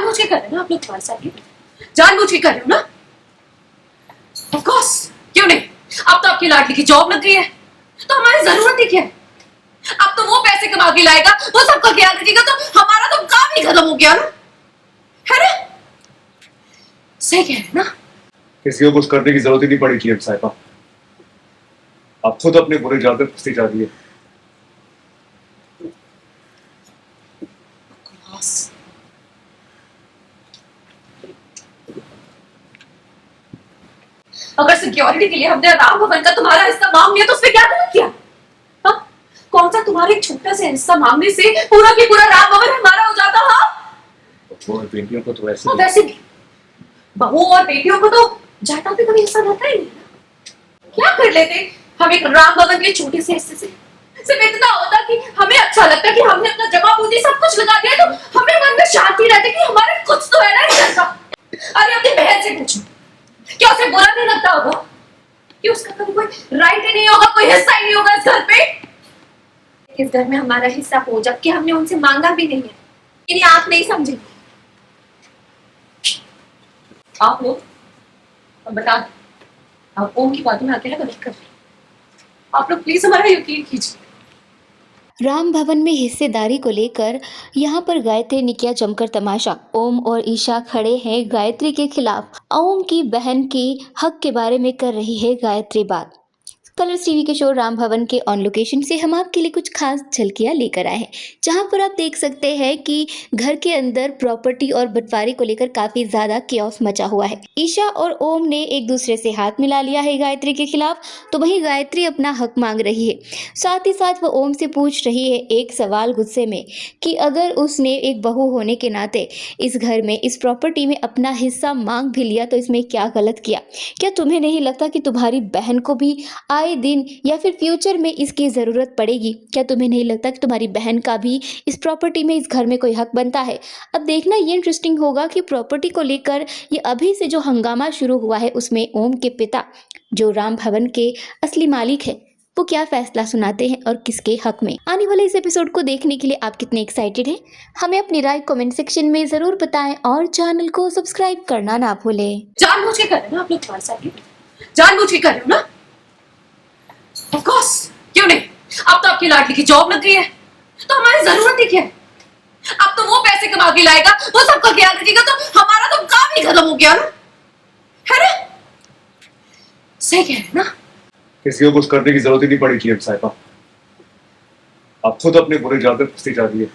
जानबूझ के कर रहे हो ना आप लोग तुम्हारे साथ, जानबूझ के कर रहे हो ना? ऑफ कोर्स, क्यों नहीं? अब तो आपकी लाडली की जॉब लग गई है, तो हमारी जरूरत ही क्या है? अब तो वो पैसे कमा के लाएगा, वो सबका ख्याल रखेगा, तो हमारा तो काम ही खत्म हो गया ना, है ना? सही कह रहे हैं ना? किसी को कुछ करने की जरूरत ही नहीं पड़ी थी साहिबा, आप खुद अपने बुरे जाल पे फंसती जा रही है। अगर सिक्योरिटी के लिए हमने राम भवन का तुम्हारा हिस्सा मांग लिया तो उसमें क्या गलत किया? हाँ? कौन सा तुम्हारे एक छोटा सा हिस्सा मांगने से पूरा की पूरा राम भवन हमारा हो जाता? हाँ, और बेटियों को तो वैसे भी बहू और बेटियों को तो जायदाद पे कभी हिस्सा रहता ही नहीं। क्या कर लेते हम एक राम भवन के छोटे से हिस्से से? सिर्फ इतना होता कि हमें अच्छा लगता कि हमने अपना जमा पूंजी सब कुछ लगा दिया, तो हमें मन में शांति रहती कि हमारे कुछ तो है ना इस घर का। अरे अपनी बहन से पूछो, क्या उसे बुरा नहीं लगता होगा कि उसका कभी कोई राइट ही नहीं होगा, कोई हिस्सा ही नहीं होगा इस घर पे? इस घर में हमारा हिस्सा हो जबकि हमने उनसे मांगा भी नहीं है, इन्हें आप नहीं समझेंगे। आप लोग बता दें, आप ओम की बातों में अकेला गलत कर रहे हैं। आप लोग प्लीज हमारा यकीन कीजिए। राम भवन में हिस्सेदारी को लेकर यहाँ पर गायत्री ने किया जमकर तमाशा। ओम और ईशा खड़े हैं गायत्री के खिलाफ। ओम की बहन के हक के बारे में कर रही है गायत्री बात। कलर्स टीवी के शो राम भवन के ऑन लोकेशन से हम आपके लिए कुछ खास झलकियां लेकर आए हैं, जहां पर आप देख सकते हैं कि घर के अंदर प्रॉपर्टी और बंटवारे को लेकर काफी ज्यादा केओस मचा हुआ है। ईशा और ओम ने एक दूसरे से हाथ मिला लिया है गायत्री के खिलाफ, तो वहीं गायत्री अपना हक मांग रही है। साथ ही साथ वो ओम से पूछ रही है एक सवाल गुस्से में कि अगर उसने एक बहू होने के नाते इस घर में, इस प्रॉपर्टी में अपना हिस्सा मांग भी लिया तो इसमें क्या गलत किया? क्या तुम्हें नहीं लगता कि तुम्हारी बहन को भी आए दिन या फिर फ्यूचर में इसकी ज़रूरत पड़ेगी? क्या तुम्हें नहीं लगता कि तुम्हारी बहन का भी इस प्रॉपर्टी में, इस घर में कोई हक बनता है? अब देखना ये इंटरेस्टिंग होगा कि प्रॉपर्टी को लेकर ये अभी से जो हंगामा शुरू हुआ है उसमें ओम के पिता, जो राम भवन के असली मालिक है, वो क्या फैसला सुनाते हैं और किसके हक में। आने वाले इस एपिसोड को देखने के लिए आप कितने एक्साइटेड हैं? हमें अपनी राय कमेंट सेक्शन में ज़रूर बताएं और चैनल को सब्सक्राइब करना ना भूलें। जानबूझ के कर रहे हो ना आप लोग तुम्हारे साथ, जानबूझ के कर रहे हो ना? ऑफ कोर्स, क्यों नहीं? अब तो आपकी लाडली की जॉब लग गई है, तो हमारी जरूरत ही क्या है? अब तो वो पैसे कमा के लाएगा, वो सबका ख्याल रखेगा, तो हमारा तो काम ही खत्म हो गया ना, है ना? सही कह रहे हैं ना? किसी को कुछ करने की जरूरत ही नहीं पड़ी थी साहिबा, आप खुद अपने बुरे जाल पे फंसती जा रही है।